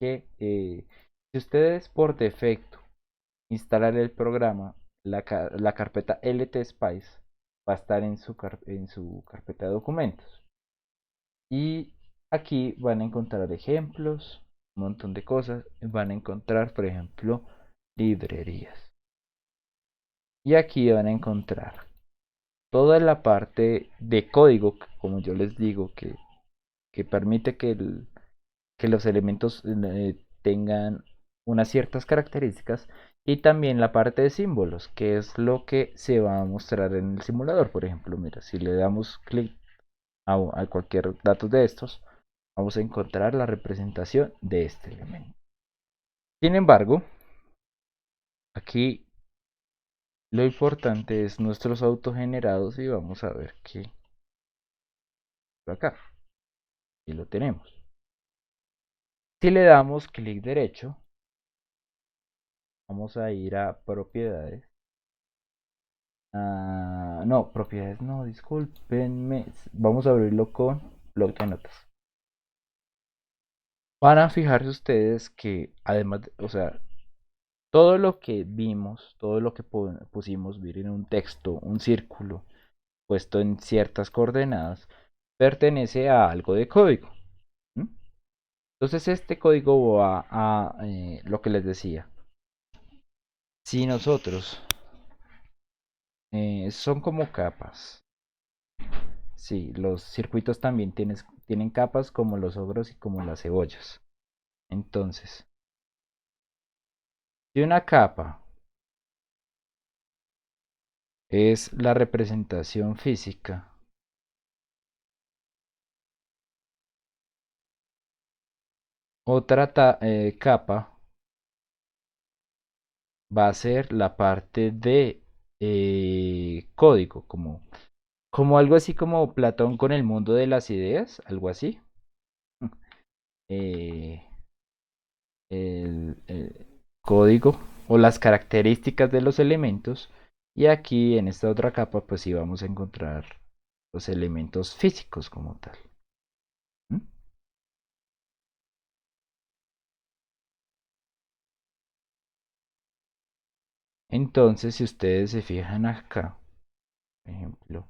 S1: Que si ustedes por defecto instalan el programa, la carpeta LT Spice va a estar en su carpeta de documentos. Y aquí van a encontrar ejemplos, un montón de cosas. Van a encontrar, por ejemplo, librerías. Y aquí van a encontrar toda la parte de código, como yo les digo, que permite que los elementos tengan unas ciertas características, y también la parte de símbolos, que es lo que se va a mostrar en el simulador. Por ejemplo, mira, si le damos clic a cualquier dato de estos, vamos a encontrar la representación de este elemento. Sin embargo, aquí lo importante es nuestros autogenerados, y vamos a ver que acá, y lo tenemos. Si le damos clic derecho, vamos a ir a propiedades. No, propiedades no, discúlpenme. Vamos a abrirlo con bloc de notas. Van a fijarse ustedes que además, o sea, todo lo que vimos, todo lo que pusimos ver en un texto, un círculo puesto en ciertas coordenadas, pertenece a algo de código. ¿Mm? Entonces este código va a lo que les decía. Si nosotros son como capas. Sí, los circuitos también tienen capas como los ogros y como las cebollas. Entonces, si una capa es la representación física, otra capa va a ser la parte de código, como algo así como Platón con el mundo de las ideas, algo así. Eh, el código o las características de los elementos. Y aquí en esta otra capa pues sí vamos a encontrar los elementos físicos como tal. ¿Mm? Entonces si ustedes se fijan acá, por ejemplo,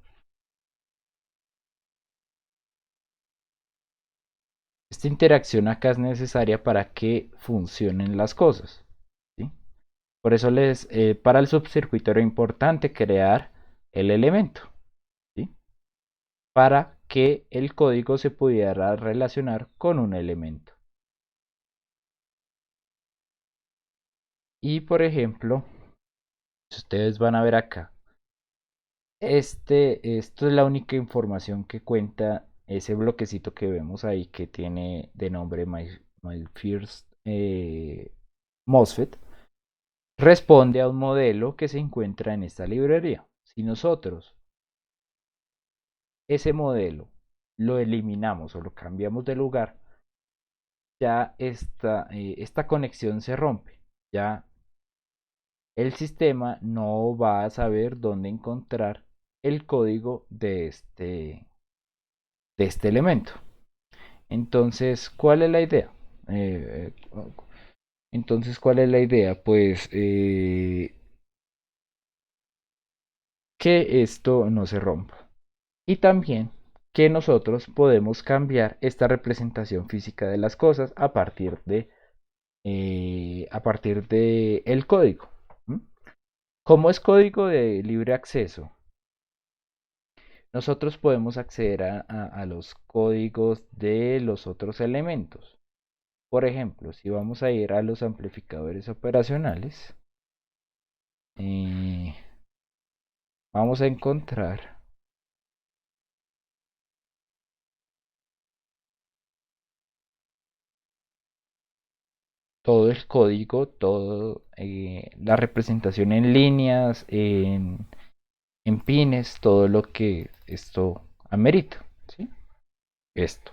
S1: esta interacción acá es necesaria para que funcionen las cosas. ¿Sí? Por eso para el subcircuito era importante crear el elemento, ¿sí? Para que el código se pudiera relacionar con un elemento. Y por ejemplo, si ustedes van a ver acá, esto es la única información que cuenta ese bloquecito que vemos ahí que tiene de nombre My First MOSFET. Responde a un modelo que se encuentra en esta librería. Si nosotros ese modelo lo eliminamos o lo cambiamos de lugar, ya esta conexión se rompe. Ya el sistema no va a saber dónde encontrar el código de este elemento. Entonces, ¿cuál es la idea? Eh, entonces, ¿cuál es la idea? Pues que esto no se rompa. Y también que nosotros podemos cambiar esta representación física de las cosas a partir de el código. ¿Mm? Como es código de libre acceso, nosotros podemos acceder a los códigos de los otros elementos. Por ejemplo, si vamos a ir a los amplificadores operacionales, eh, vamos a encontrar todo el código, todo la representación en líneas, en pines, todo lo que esto amerita, ¿sí? Esto.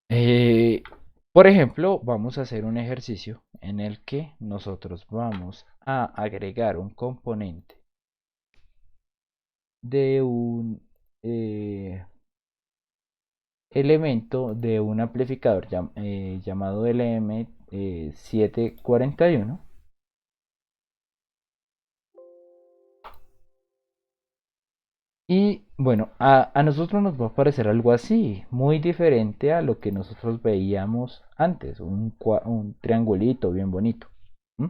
S1: Eh, por ejemplo, vamos a hacer un ejercicio en el que nosotros vamos a agregar un componente de un elemento de un amplificador llamado LM741. Y bueno, a nosotros nos va a parecer algo así, muy diferente a lo que nosotros veíamos antes, un triangulito bien bonito. ¿Mm?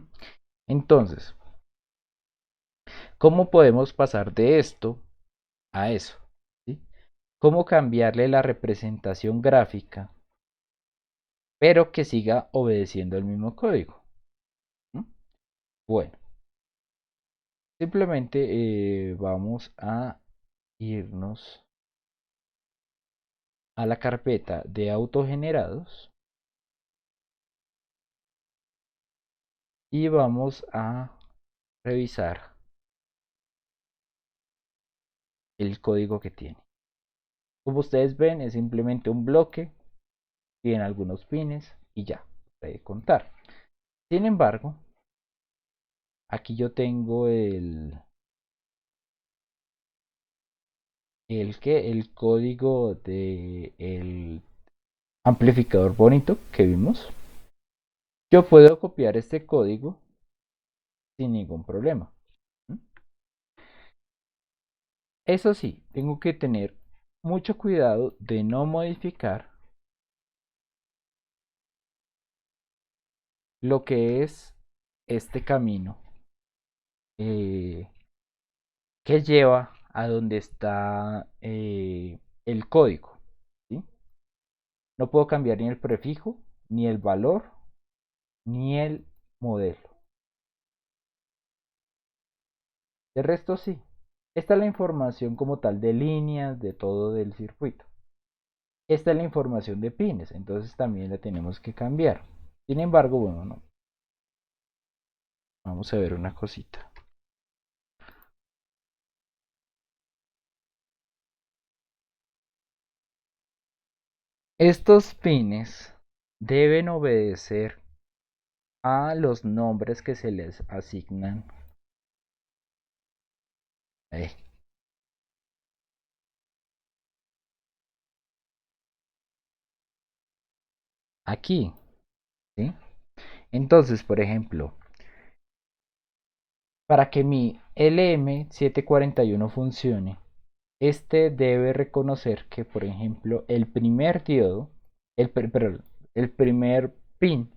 S1: Entonces, ¿cómo podemos pasar de esto a eso? ¿Sí? ¿Cómo cambiarle la representación gráfica, pero que siga obedeciendo el mismo código? ¿Mm? Bueno, simplemente vamos a irnos a la carpeta de autogenerados y vamos a revisar el código que tiene. Como ustedes ven, es simplemente un bloque, tiene algunos pines y ya, puede contar. Sin embargo, aquí yo tengo el código del amplificador bonito que vimos. Yo puedo copiar este código sin ningún problema. Eso sí, tengo que tener mucho cuidado de no modificar lo que es este camino eh, que lleva a donde está el código. ¿Sí? No puedo cambiar ni el prefijo, ni el valor, ni el modelo. De resto sí. Esta es la información como tal de líneas, de todo del circuito. Esta es la información de pines, entonces también la tenemos que cambiar. Sin embargo, bueno, no. Vamos a ver una cosita. Estos pines deben obedecer a los nombres que se les asignan. Eh, Aquí, ¿sí? Entonces, por ejemplo, para que mi LM741 funcione, este debe reconocer que, por ejemplo, el primer diodo, perdón, el primer pin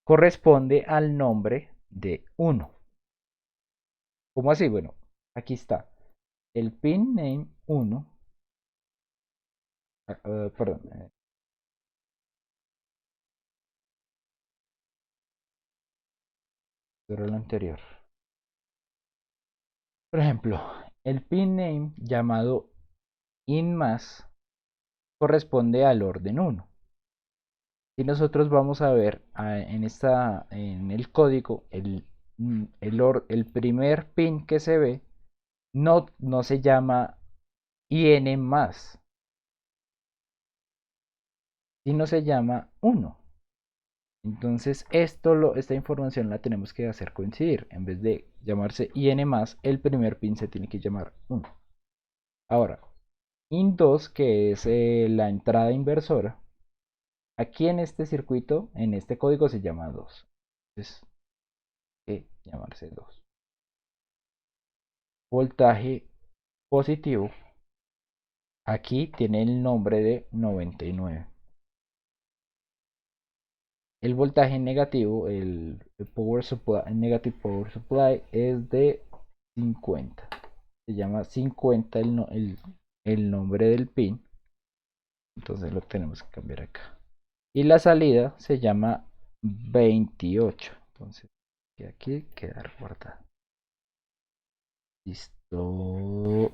S1: corresponde al nombre de 1. ¿Cómo así? Bueno, aquí está. El pin name 1. Perdón. Pero lo anterior. Por ejemplo, el pin name llamado INMAS corresponde al orden 1. Si nosotros vamos a ver en el código, el primer pin que se ve no se llama IN más, sino se llama 1. Entonces esta información la tenemos que hacer coincidir. En vez de llamarse IN más, el primer pin se tiene que llamar 1. Ahora, IN2, que es la entrada inversora, aquí en este circuito, en este código se llama 2. Entonces, llamarse 2. Voltaje positivo, aquí tiene el nombre de 99. El voltaje negativo, el power supply, el negative power supply es de 50. Se llama 50 el nombre del pin. Entonces lo tenemos que cambiar acá. Y la salida se llama 28. Entonces aquí queda guardado. Listo.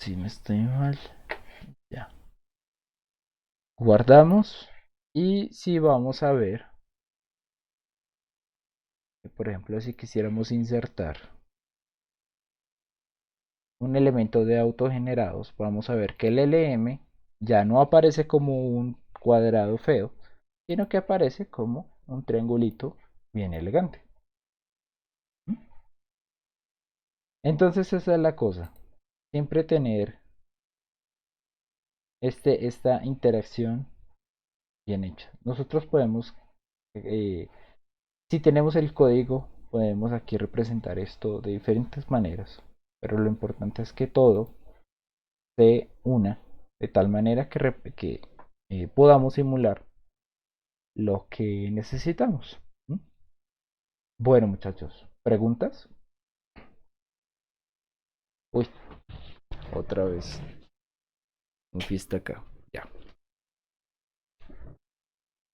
S1: Si no estoy mal. Ya. Guardamos. Y si vamos a ver, por ejemplo, si quisiéramos insertar un elemento de autogenerados, vamos a ver que el LM ya no aparece como un cuadrado feo, sino que aparece como un triangulito bien elegante. Entonces esa es la cosa, siempre tener esta interacción bien hecha. Nosotros podemos, eh, si tenemos el código, podemos aquí representar esto de diferentes maneras, pero lo importante es que todo se una de tal manera que podamos simular lo que necesitamos. ¿Mm? Bueno, muchachos, ¿preguntas? Uy, otra vez. Un fiesta acá. Ya.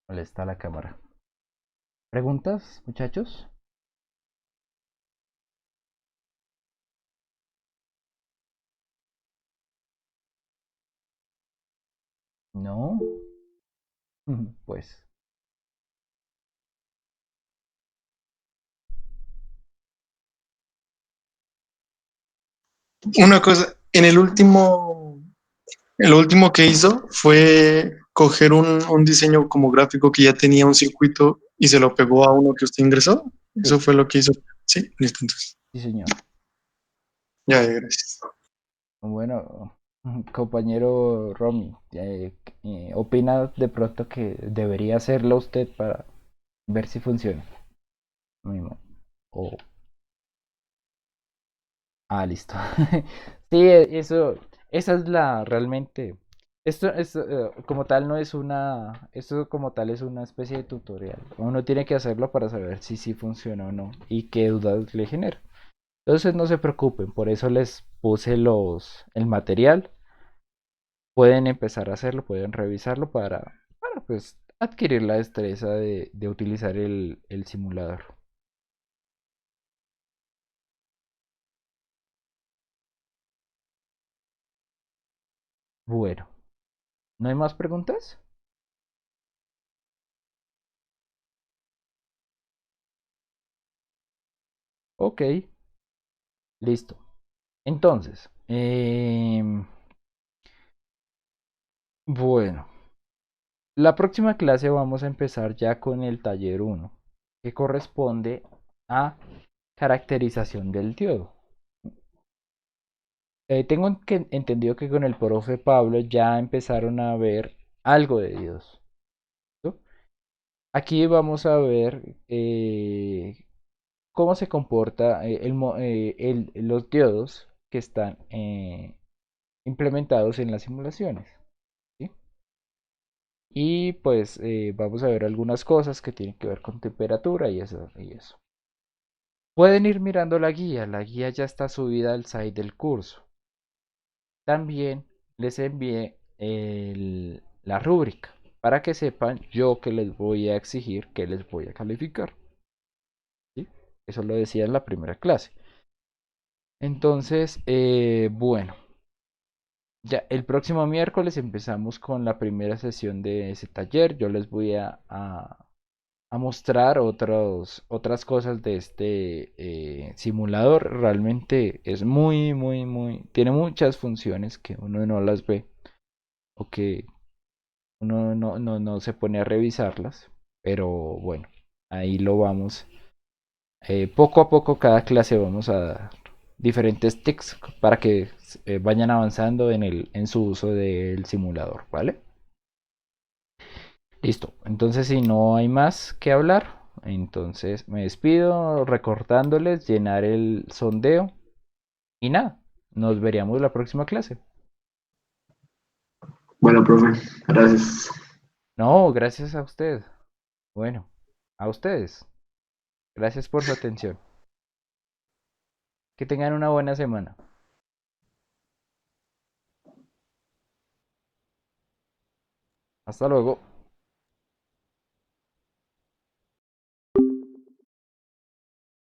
S1: Molesta la cámara. ¿Preguntas, muchachos? No. Pues.
S3: Una cosa, lo último que hizo fue coger un diseño como gráfico que ya tenía un circuito y se lo pegó a uno que usted ingresó. Eso
S1: Sí,
S3: fue lo que hizo. Sí, listo, entonces.
S1: sí, señor.
S3: Ya, gracias.
S1: Bueno, compañero Romy, ¿opina de pronto que debería hacerlo usted para ver si funciona? Mismo. O listo. Sí, esa es la realmente. Esto como tal no es esto como tal es una especie de tutorial. Uno tiene que hacerlo para saber si sí funciona o no y qué dudas le genera. Entonces no se preocupen, por eso les puse el material. Pueden empezar a hacerlo, pueden revisarlo para pues adquirir la destreza de utilizar el simulador. Bueno, ¿no hay más preguntas? Ok, listo. Entonces, bueno, la próxima clase vamos a empezar ya con el taller uno, que corresponde a caracterización del diodo. Tengo entendido que con el profe Pablo ya empezaron a ver algo de diodos. ¿No? Aquí vamos a ver cómo se comporta los diodos que están implementados en las simulaciones. ¿Sí? Y pues vamos a ver algunas cosas que tienen que ver con temperatura y eso, y eso. Pueden ir mirando la guía ya está subida al site del curso. También les envié la rúbrica para que sepan yo que les voy a exigir, que les voy a calificar. ¿Sí? Eso lo decía en la primera clase. Entonces, bueno, ya el próximo miércoles empezamos con la primera sesión de ese taller. Yo les voy a mostrar otras cosas de este simulador. Realmente es tiene muchas funciones que uno no las ve o que uno no se pone a revisarlas. Pero bueno, ahí lo vamos. Poco a poco cada clase vamos a dar diferentes tips para que vayan avanzando en su uso del simulador, ¿vale? Listo. Entonces, si no hay más que hablar, entonces me despido recordándoles llenar el sondeo y nada, nos veríamos la próxima clase.
S2: Bueno, profe, gracias.
S1: No, gracias a usted. Bueno, a ustedes. Gracias por su atención. Que tengan una buena semana. Hasta luego.